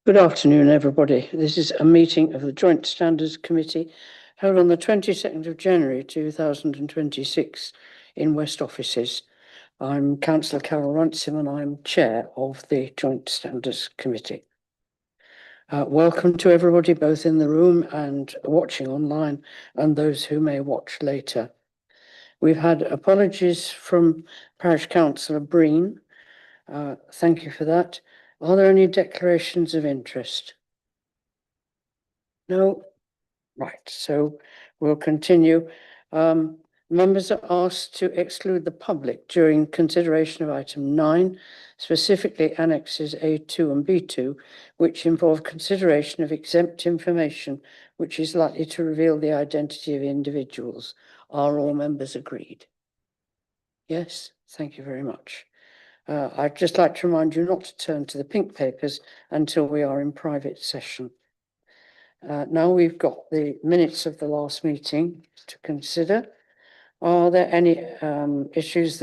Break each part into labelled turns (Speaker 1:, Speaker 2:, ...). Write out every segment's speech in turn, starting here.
Speaker 1: Good afternoon, everybody. This is a meeting of the Joint Standards Committee held on the 22nd of January 2026 in West Offices. I'm Councillor Carol Runciman and I'm Chair of the Joint Standards Committee. Welcome to everybody, both in the room and watching online, and those who may watch later. We've had apologies from Parish Councillor Breen. Thank you for that. Are there any declarations of interest? No? Right, so we'll continue. Members are asked to exclude the public during consideration of item 9, specifically annexes A2 and B2, which involve consideration of exempt information, which is likely to reveal the identity of individuals. Are all members agreed? Yes, thank you very much. I'd just like to remind you not to turn to the pink papers until we are in private session. Now we've got the minutes of the last meeting to consider. Are there any issues,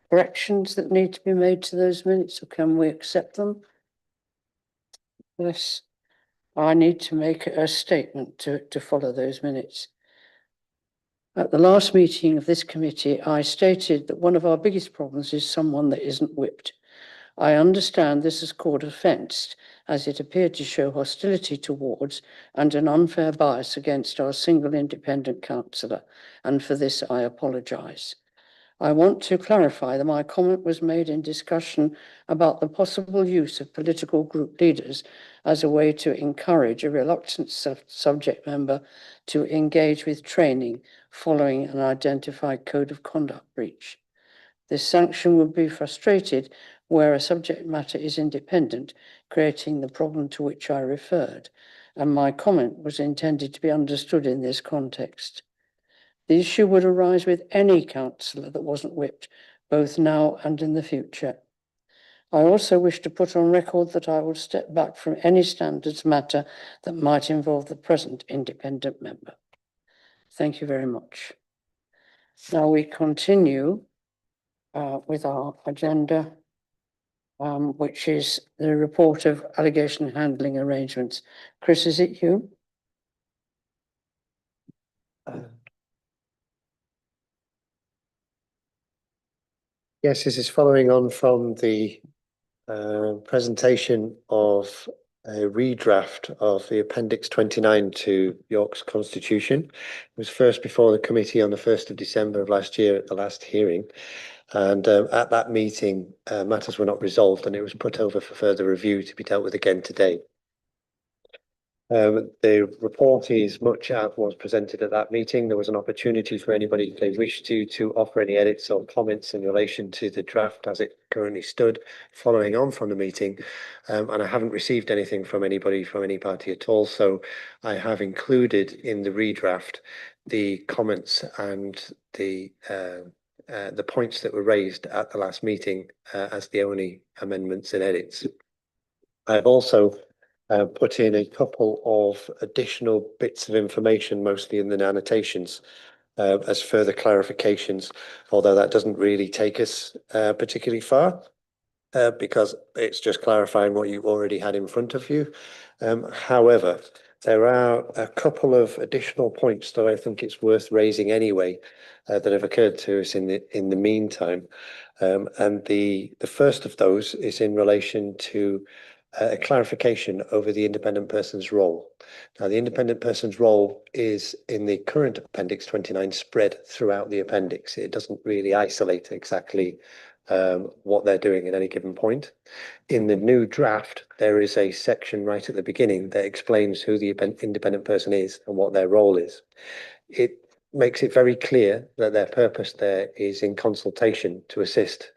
Speaker 1: corrections that need to be made to those minutes, or can we accept them? Yes, I need to make a statement to follow those minutes. At the last meeting of this committee, I stated that one of our biggest problems is someone that isn't whipped. I understand this has caused offence, as it appeared to show hostility towards and an unfair bias against our single independent councillor, and for this I apologise. I want to clarify that my comment was made in discussion about the possible use of political group leaders as a way to encourage a reluctant subject member to engage with training following an identified code of conduct breach. This sanction would be frustrated where a subject matter is independent, creating the problem to which I referred, and my comment was intended to be understood in this context. The issue would arise with any councillor that wasn't whipped, both now and in the future. I also wish to put on record that I will step back from any standards matter that might involve the present independent member. Thank you very much. Now we continue with our agenda, which is the report of allegation handling arrangements. Chris, is it you?
Speaker 2: Yes, this is following on from the presentation of a redraft of the Appendix 29 to York's Constitution. It was first before the committee on the 1st of December of last year at the last hearing. And at that meeting, matters were not resolved and it was put over for further review to be dealt with again today. The report is much as was presented at that meeting. There was an opportunity for anybody, if they wished to offer any edits or comments in relation to the draft as it currently stood, following on from the meeting. And I haven't received anything from anybody from any party at all. So I have included in the redraft the comments and the points that were raised at the last meeting as the only amendments and edits. I've also put in a couple of additional bits of information, mostly in the annotations, as further clarifications, although that doesn't really take us particularly far, because it's just clarifying what you already had in front of you. However, there are a couple of additional points that I think it's worth raising anyway, that have occurred to us in the meantime. And the first of those is in relation to a clarification over the independent person's role. Now, the independent person's role is in the current Appendix 29 spread throughout the appendix. It doesn't really isolate exactly what they're doing at any given point. In the new draft, there is a section right at the beginning that explains who the independent person is and what their role is. It makes it very clear that their purpose there is in consultation to assist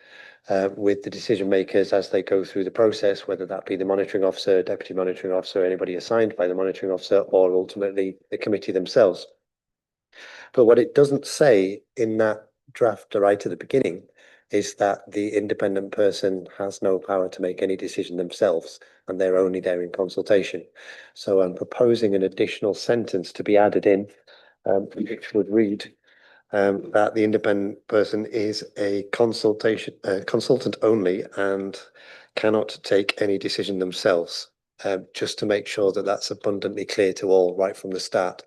Speaker 2: with the decision makers as they go through the process, whether that be the monitoring officer, deputy monitoring officer, anybody assigned by the monitoring officer, or ultimately the committee themselves. But what it doesn't say in that draft right at the beginning is that the independent person has no power to make any decision themselves, and they're only there in consultation. So I'm proposing an additional sentence to be added in, which would read that the independent person is a consultant only and cannot take any decision themselves. just to make sure that that's abundantly clear to all right from the start.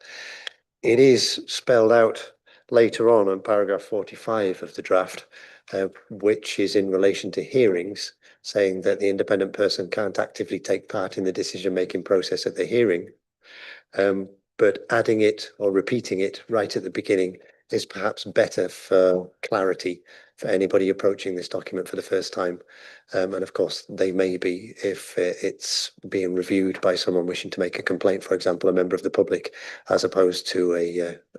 Speaker 2: It is spelled out later on in paragraph 45 of the draft, which is in relation to hearings, saying that the independent person can't actively take part in the decision-making process at the hearing. But adding it or repeating it right at the beginning is perhaps better for clarity for anybody approaching this document for the first time. And of course, they may be if it's being reviewed by someone wishing to make a complaint, for example, a member of the public, as opposed to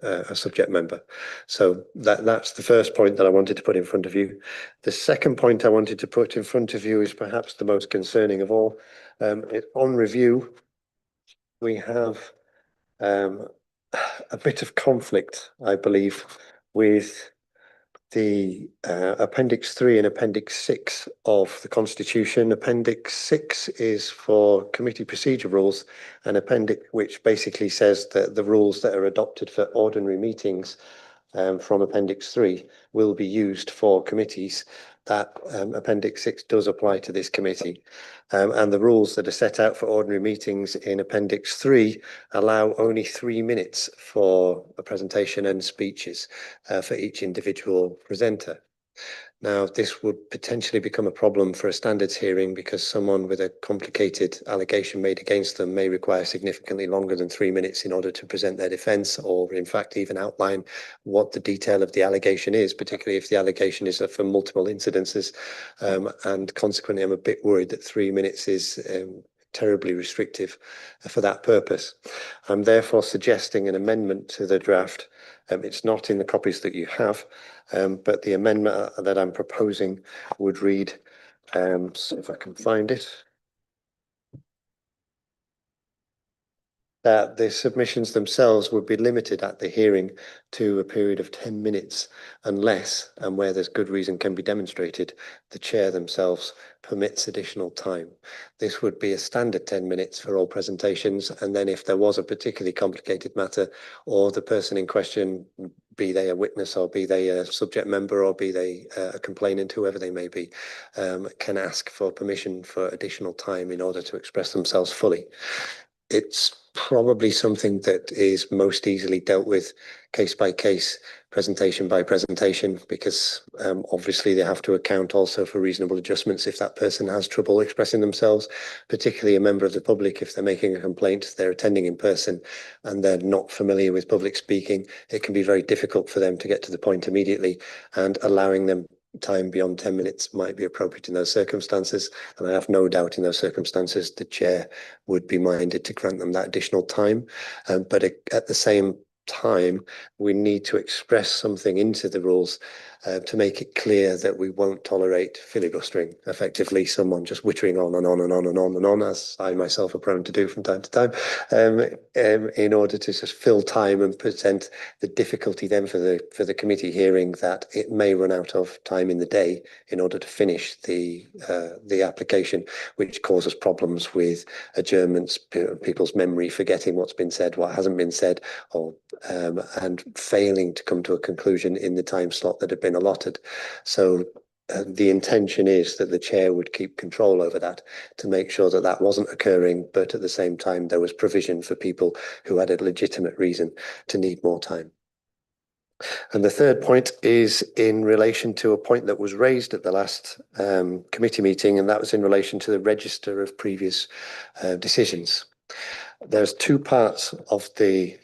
Speaker 2: a subject member. So that's the first point that I wanted to put in front of you. The second point I wanted to put in front of you is perhaps the most concerning of all. On review, we have a bit of conflict, I believe, with the Appendix 3 and Appendix 6 of the Constitution. Appendix 6 is for committee procedure rules, and appendix which basically says that the rules that are adopted for ordinary meetings from Appendix 3 will be used for committees. That Appendix 6 does apply to this committee. And the rules that are set out for ordinary meetings in Appendix 3 allow only 3 minutes for a presentation and speeches for each individual presenter. Now, this would potentially become a problem for a standards hearing because someone with a complicated allegation made against them may require significantly longer than 3 minutes in order to present their defence, or in fact even outline what the detail of the allegation is, particularly if the allegation is for multiple incidences. And consequently, I'm a bit worried that 3 minutes is terribly restrictive for that purpose. I'm therefore suggesting an amendment to the draft. It's not in the copies that you have, but the amendment that I'm proposing would read, so if I can find it, that the submissions themselves would be limited at the hearing to a period of 10 minutes unless, and where there's good reason can be demonstrated, the chair themselves permits additional time. This would be a standard 10 minutes for all presentations, and then if there was a particularly complicated matter, or the person in question, be they a witness or be they a subject member or be they a complainant, whoever they may be, can ask for permission for additional time in order to express themselves fully. It's probably something that is most easily dealt with case by case, presentation by presentation, because obviously they have to account also for reasonable adjustments if that person has trouble expressing themselves, particularly a member of the public. If they're making a complaint, they're attending in person and they're not familiar with public speaking, it can be very difficult for them to get to the point immediately, and allowing them time beyond 10 minutes might be appropriate in those circumstances. And I have no doubt in those circumstances, the chair would be minded to grant them that additional time. But at the same time, we need to express something into the rules to make it clear that we won't tolerate filibustering, effectively someone just whittering on and on and on and on and on, as I myself are prone to do from time to time, in order to just fill time and present the difficulty then for the committee hearing that it may run out of time in the day in order to finish the application, which causes problems with adjournments, people's memory forgetting what's been said, what hasn't been said, or and failing to come to a conclusion in the time slot that had been allotted. So the intention is that the chair would keep control over that to make sure that that wasn't occurring, but at the same time there was provision for people who had a legitimate reason to need more time. And the third point is in relation to a point that was raised at the last committee meeting, and that was in relation to the register of previous decisions. There's two parts of the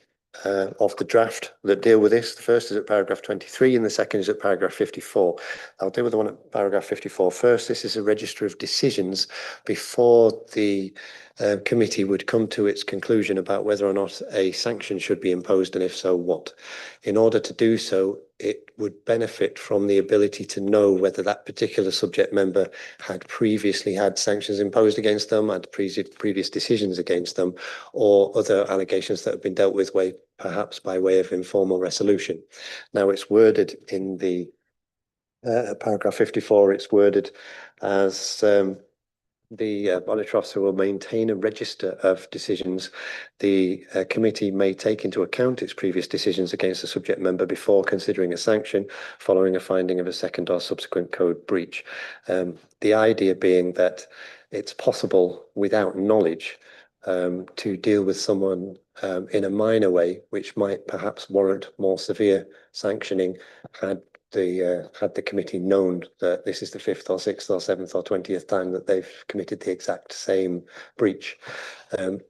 Speaker 2: draft that deal with this. The first is at paragraph 23 and the second is at paragraph 54. I'll deal with the one at paragraph 54 first. This is a register of decisions before the committee would come to its conclusion about whether or not a sanction should be imposed, and if so, what. In order to do so, it would benefit from the ability to know whether that particular subject member had previously had sanctions imposed against them, had previous decisions against them, or other allegations that have been dealt with perhaps by way of informal resolution. Now, it's worded in the paragraph 54, it's worded as the monitoring officer will maintain a register of decisions. The committee may take into account its previous decisions against the subject member before considering a sanction following a finding of a second or subsequent code breach. The idea being that it's possible without knowledge to deal with someone in a minor way, which might perhaps warrant more severe sanctioning had the committee known that this is the 5th or 6th or 7th or 20th time that they've committed the exact same breach.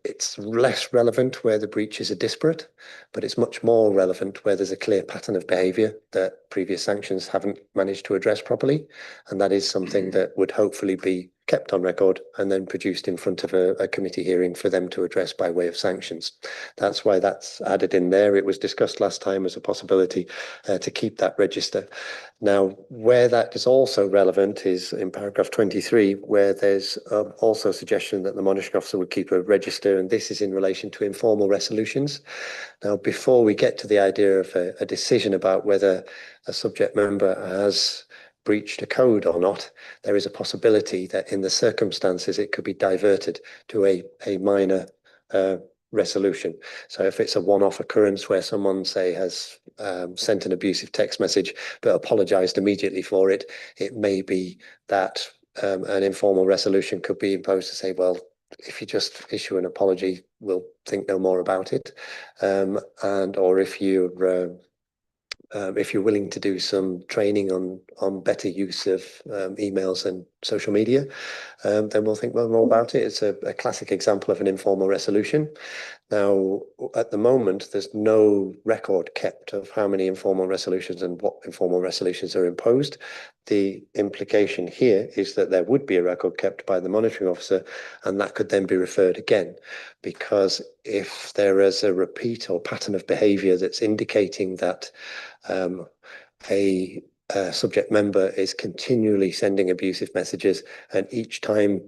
Speaker 2: It's less relevant where the breaches are disparate, but it's much more relevant where there's a clear pattern of behaviour that previous sanctions haven't managed to address properly. And that is something that would hopefully be kept on record and then produced in front of a committee hearing for them to address by way of sanctions. That's why that's added in there. It was discussed last time as a possibility to keep that register. Now, where that is also relevant is in paragraph 23, where there's also a suggestion that the monitoring officer would keep a register, and this is in relation to informal resolutions. Now, before we get to the idea of a decision about whether a subject member has breached a code or not, there is a possibility that in the circumstances it could be diverted to a minor resolution. So if it's a one-off occurrence where someone, say, has sent an abusive text message but apologized immediately for it, it may be that an informal resolution could be imposed to say, well, if you just issue an apology, we'll think no more about it. Or if you're willing to do some training on better use of emails and social media, then we'll think more about it. It's a classic example of an informal resolution. Now, at the moment, there's no record kept of how many informal resolutions and what informal resolutions are imposed. The implication here is that there would be a record kept by the monitoring officer, and that could then be referred again, because if there is a repeat or pattern of behaviour that's indicating that a subject member is continually sending abusive messages, and each time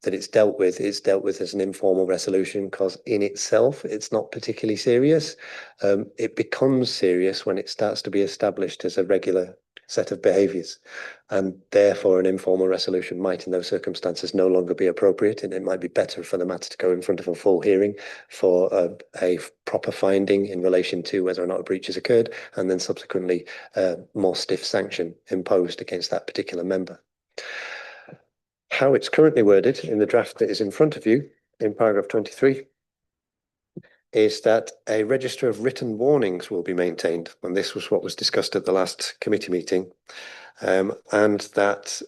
Speaker 2: that it's dealt with as an informal resolution because in itself it's not particularly serious. It becomes serious when it starts to be established as a regular set of behaviours, and therefore an informal resolution might in those circumstances no longer be appropriate, and it might be better for the matter to go in front of a full hearing for a proper finding in relation to whether or not a breach has occurred, and then subsequently more stiff sanction imposed against that particular member. How it's currently worded in the draft that is in front of you in paragraph 23 is that a register of written warnings will be maintained, and this was what was discussed at the last committee meeting, and that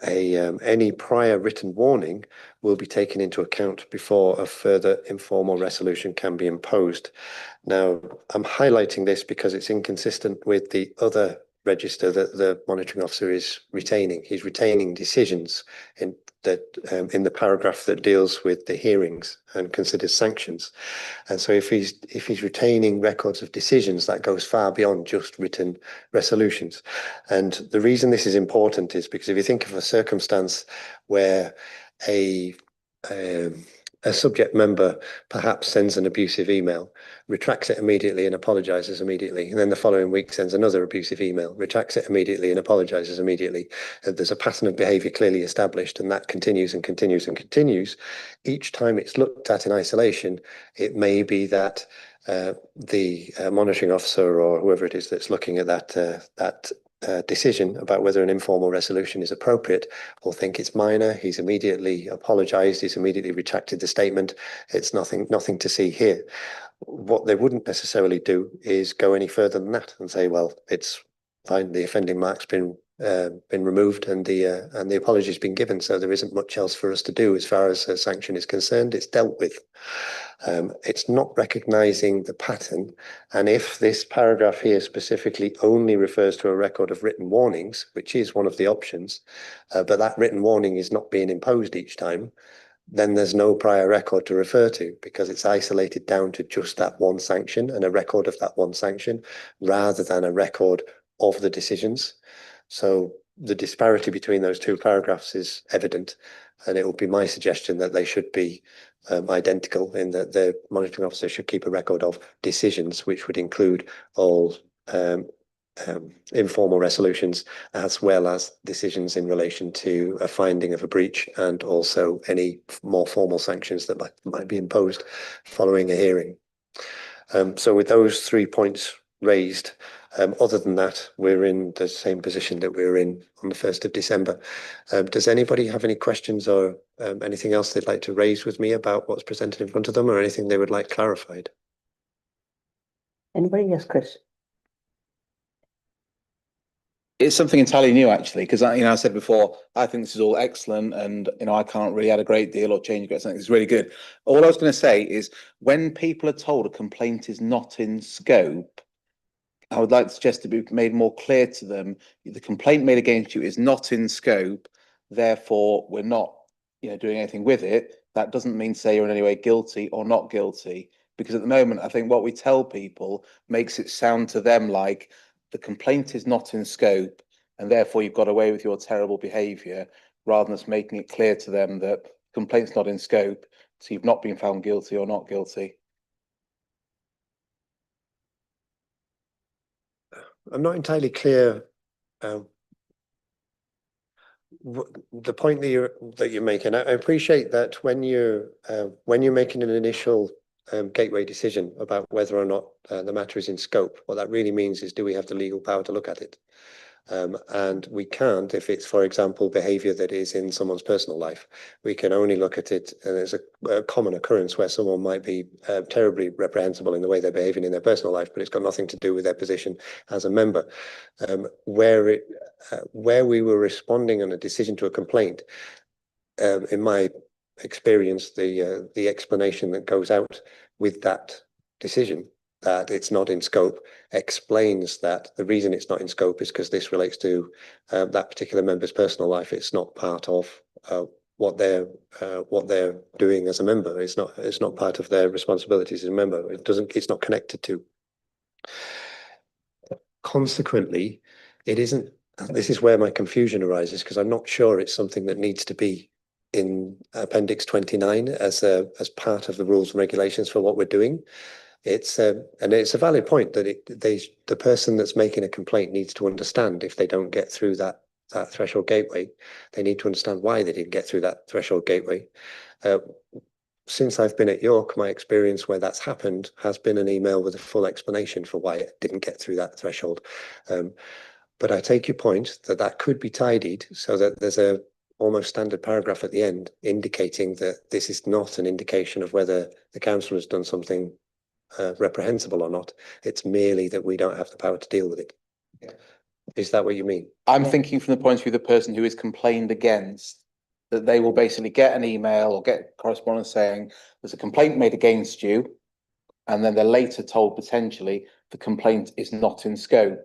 Speaker 2: any prior written warning will be taken into account before a further informal resolution can be imposed. Now, I'm highlighting this because it's inconsistent with the other register that the monitoring officer is retaining. He's retaining decisions in the paragraph that deals with the hearings and considers sanctions. And so if he's retaining records of decisions, that goes far beyond just written resolutions. And the reason this is important is because if you think of a circumstance where a subject member perhaps sends an abusive email, retracts it immediately and apologizes immediately, and then the following week sends another abusive email, retracts it immediately and apologizes immediately. There's a pattern of behavior clearly established, and that continues and continues and continues. Each time it's looked at in isolation, it may be that the monitoring officer or whoever it is that's looking at that decision about whether an informal resolution is appropriate will think it's minor. He's immediately apologized. He's immediately retracted the statement. It's nothing to see here. What they wouldn't necessarily do is go any further than that and say, well, it's fine. The offending mark's been removed and the apology's been given. So there isn't much else for us to do as far as a sanction is concerned. It's dealt with. It's not recognizing the pattern. And if this paragraph here specifically only refers to a record of written warnings, which is one of the options, but that written warning is not being imposed each time, then there's no prior record to refer to because it's isolated down to just that one sanction and a record of that one sanction rather than a record of the decisions. So the disparity between those two paragraphs is evident, and it will be my suggestion that they should be identical in that the monitoring officer should keep a record of decisions, which would include all informal resolutions as well as decisions in relation to a finding of a breach and also any more formal sanctions that might be imposed following a hearing. So with those 3 points raised. Other than that, we're in the same position that we were in on the 1st of December. Does anybody have any questions or anything else they'd like to raise with me about what's presented in front of them, or anything they would like clarified?
Speaker 1: Anybody? Yes, Chris.
Speaker 3: It's something entirely new, actually, because I said before, I think this is all excellent, and I can't really add a great deal or change something. It's really good. All I was going to say is, when people are told a complaint is not in scope, I would like to suggest to be made more clear to them: the complaint made against you is not in scope, therefore we're not, doing anything with it. That doesn't mean say you're in any way guilty or not guilty, because at the moment, I think what we tell people makes it sound to them like the complaint is not in scope, and therefore you've got away with your terrible behaviour, rather than us making it clear to them that the complaint's not in scope, so you've not been found guilty or not guilty.
Speaker 2: I'm not entirely clear the point that you're making. I appreciate that when you're making an initial gateway decision about whether or not the matter is in scope, what that really means is, do we have the legal power to look at it? And we can't if it's, for example, behavior that is in someone's personal life. We can only look at it, and there's a common occurrence where someone might be terribly reprehensible in the way they're behaving in their personal life, but it's got nothing to do with their position as a member. Where we were responding on a decision to a complaint, in my experience, the explanation that goes out with that decision, that it's not in scope, explains that the reason it's not in scope is because this relates to that particular member's personal life. It's not part of what they're doing as a member. It's not part of their responsibilities as a member. It's not connected to. Consequently, it isn't. This is where my confusion arises, because I'm not sure it's something that needs to be in Appendix 29 as part of the rules and regulations for what we're doing. And it's a valid point that the person that's making a complaint needs to understand, if they don't get through that threshold gateway, they need to understand why they didn't get through that threshold gateway. Since I've been at York, my experience where that's happened has been an email with a full explanation for why it didn't get through that threshold. But I take your point that could be tidied so that there's a almost standard paragraph at the end indicating that this is not an indication of whether the council has done something reprehensible or not. It's merely that we don't have the power to deal with it. Yeah. Is that what you mean?
Speaker 3: I'm thinking from the point of view of the person who is complained against, that they will basically get an email or get correspondence saying there's a complaint made against you, and then they're later told potentially the complaint is not in scope.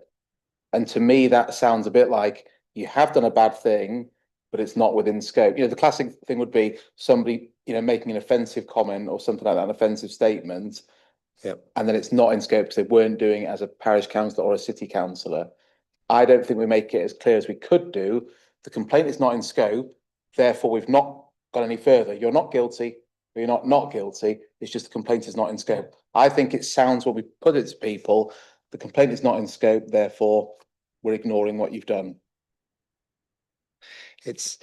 Speaker 3: And to me, that sounds a bit like you have done a bad thing, but it's not within scope. The classic thing would be somebody, making an offensive comment or something like that, an offensive statement. Yeah. And then it's not in scope because they weren't doing it as a parish councillor or a city councillor. I don't think we make it as clear as we could do. The complaint is not in scope, therefore we've not gone any further. You're not guilty, or you're not guilty. It's just the complaint is not in scope. I think it sounds, when we put it to people, the complaint is not in scope, therefore we're ignoring what you've done.
Speaker 2: It's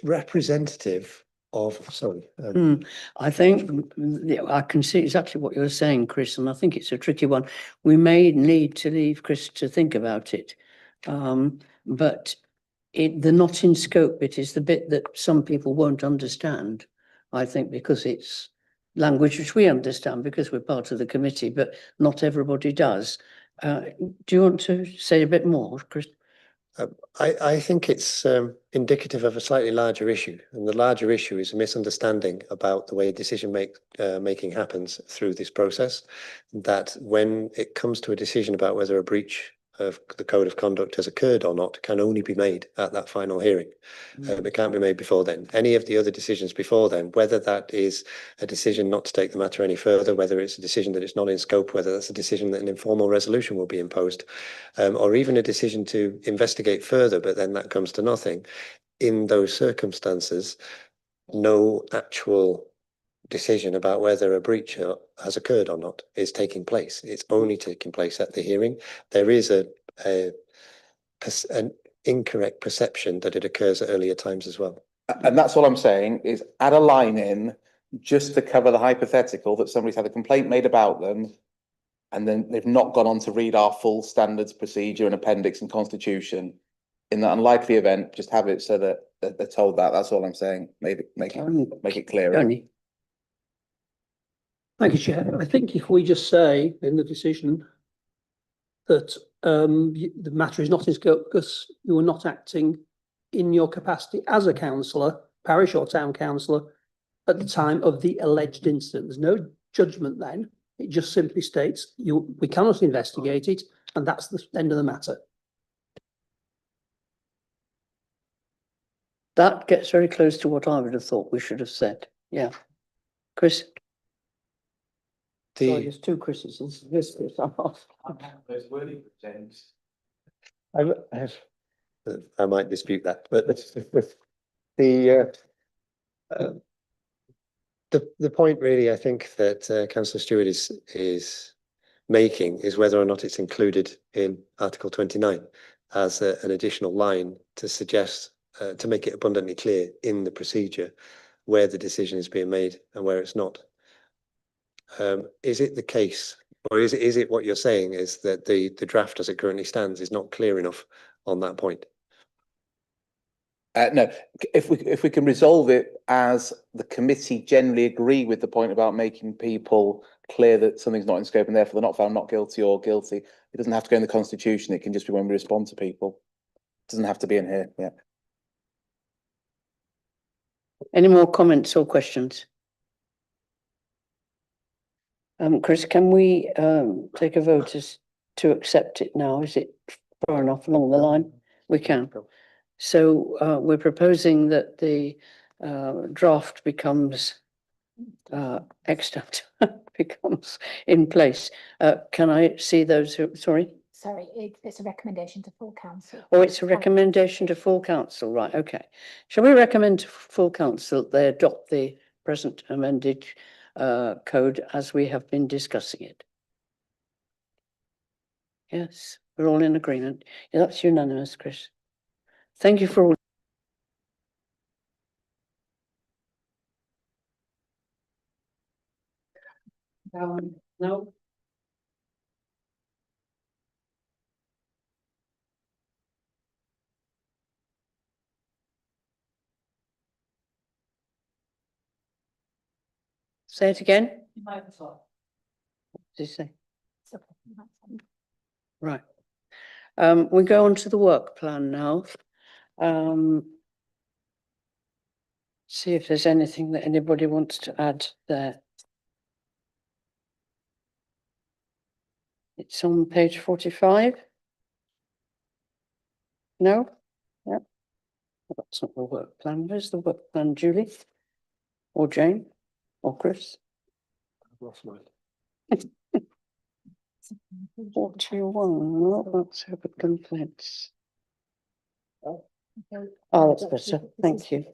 Speaker 2: representative of, sorry.
Speaker 1: I think I can see exactly what you're saying, Chris, and I think it's a tricky one. We may need to leave Chris to think about it, but the not in scope bit is the bit that some people won't understand, I think, because it's language which we understand because we're part of the committee, but not everybody does. Do you want to say a bit more, Chris?
Speaker 2: I think it's indicative of a slightly larger issue, and the larger issue is a misunderstanding about the way decision making happens through this process. That when it comes to a decision about whether a breach of the code of conduct has occurred or not, can only be made at that final hearing. It can't be made before then. Any of the other decisions before then, whether that is a decision not to take the matter any further, whether it's a decision that it's not in scope, whether that's a decision that an informal resolution will be imposed, or even a decision to investigate further, but then that comes to nothing. In those circumstances, no actual decision about whether a breach has occurred or not is taking place. It's only taking place at the hearing. There is an incorrect perception that it occurs at earlier times as well.
Speaker 3: And that's all I'm saying, is add a line in just to cover the hypothetical that somebody's had a complaint made about them and then they've not gone on to read our full standards, procedure and appendix and constitution. In that unlikely event, just have it so that they're told that. That's all I'm saying. Make it clearer.
Speaker 1: Tony.
Speaker 4: Thank you, Chair. I think if we just say in the decision that the matter is not in scope because you are not acting in your capacity as a councillor, parish or town councillor, at the time of the alleged incident. There's no judgment then. It just simply states we cannot investigate it, and that's the end of the matter.
Speaker 1: That gets very close to what I would have thought we should have said. Yeah. Chris? Sorry, there's two Chris's. This Chris, I'm off.
Speaker 2: I might dispute that, but the point really, I think that Councillor Stewart is making is whether or not it's included in Article 29 as an additional line to suggest to make it abundantly clear in the procedure where the decision is being made and where it's not. Is it the case, or is it what you're saying is that the draft as it currently stands is not clear enough on that point?
Speaker 3: No, if we can resolve it as the committee generally agree with the point about making people clear that something's not in scope and therefore they're not found not guilty or guilty, it doesn't have to go in the constitution. It can just be when we respond to people. It doesn't have to be in here. Yeah.
Speaker 1: Any more comments or questions? Chris, can we take a vote as to accept it now? Is it far enough along the line? We can. So we're proposing that the draft becomes extant, becomes in place. Can I see those who, sorry?
Speaker 5: Sorry, it's a recommendation to full council.
Speaker 1: Oh, it's a recommendation to full council, right, okay. Shall we recommend to full council that they adopt the present amended code as we have been discussing it? Yes, we're all in agreement. Yeah, that's unanimous, Chris. Thank you for all. No. Say it again. What did you say? Right. We go on to the work plan now. See if there's anything that anybody wants to add there. It's on page 45. No? Yep. That's not the work plan. Where's the work plan, Julie? Or Jane? Or Chris?
Speaker 4: I've lost mine.
Speaker 1: 41, no, that's open complaints. Oh, that's better, thank you.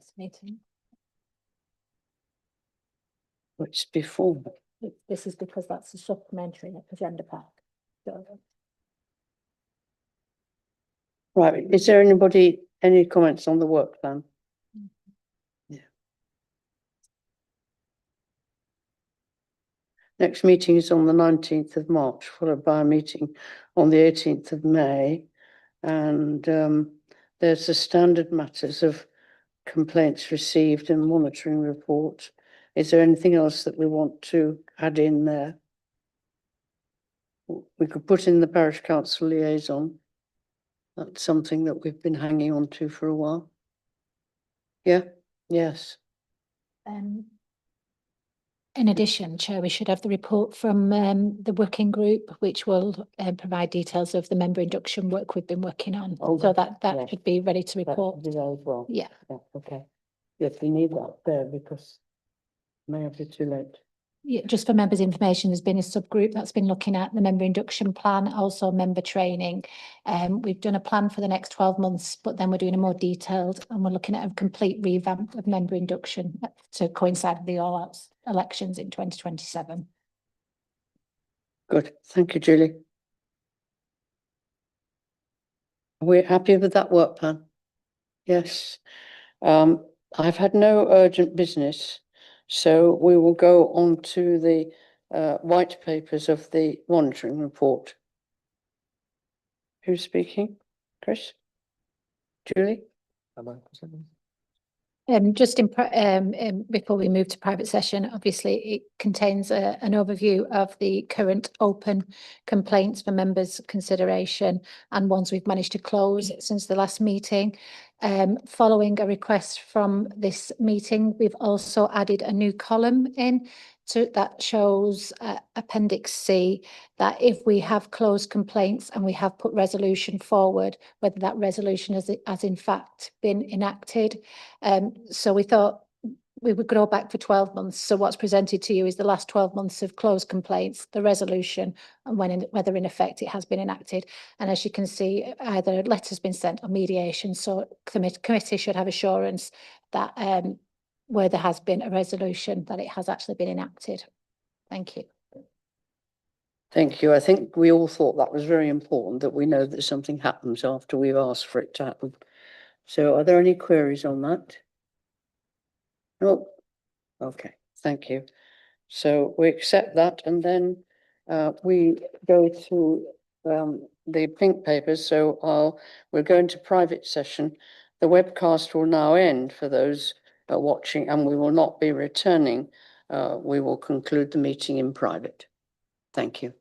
Speaker 1: It's before.
Speaker 5: This is because that's a supplementary agenda pack.
Speaker 1: Right, is there any comments on the work plan? Yeah. Next meeting is on the 19th of March, followed by a meeting on the 18th of May. And there's the standard matters of complaints received and monitoring report. Is there anything else that we want to add in there? We could put in the parish council liaison. That's something that we've been hanging on to for a while. Yeah, yes.
Speaker 5: In addition, Chair, we should have the report from the working group, which will provide details of the member induction work we've been working on.
Speaker 1: Oh,
Speaker 5: so that
Speaker 1: yeah.
Speaker 5: should be ready to report.
Speaker 1: That as well.
Speaker 5: Yeah.
Speaker 1: Yeah, okay. Yes, we need that there because it may have been too late.
Speaker 5: Yeah, just for members' information, there's been a subgroup that's been looking at the member induction plan, also member training. We've done a plan for the next 12 months, but then we're doing a more detailed and we're looking at a complete revamp of member induction to coincide with the all-out elections in 2027.
Speaker 1: Good, thank you, Julie. Are we happy with that work plan? Yes. I've had no urgent business, so we will go on to the white papers of the monitoring report. Who's speaking? Chris? Julie?
Speaker 2: Am I presenting?
Speaker 5: Just before we move to private session, obviously it contains an overview of the current open complaints for members' consideration and ones we've managed to close since the last meeting. Following a request from this meeting, we've also added a new column in that shows Appendix C, that if we have closed complaints and we have put resolution forward, whether that resolution has in fact been enacted. So we thought we would go back for 12 months. So what's presented to you is the last 12 months of closed complaints, the resolution, and whether in effect it has been enacted. And as you can see, either a letter's been sent or mediation. So the committee should have assurance that where there has been a resolution, that it has actually been enacted. Thank you.
Speaker 1: Thank you. I think we all thought that was very important, that we know that something happens after we've asked for it to happen. So are there any queries on that? No? Okay, thank you. So we accept that, and then we go to the pink papers. So we'll go into private session. The webcast will now end for those watching, and we will not be returning. We will conclude the meeting in private. Thank you.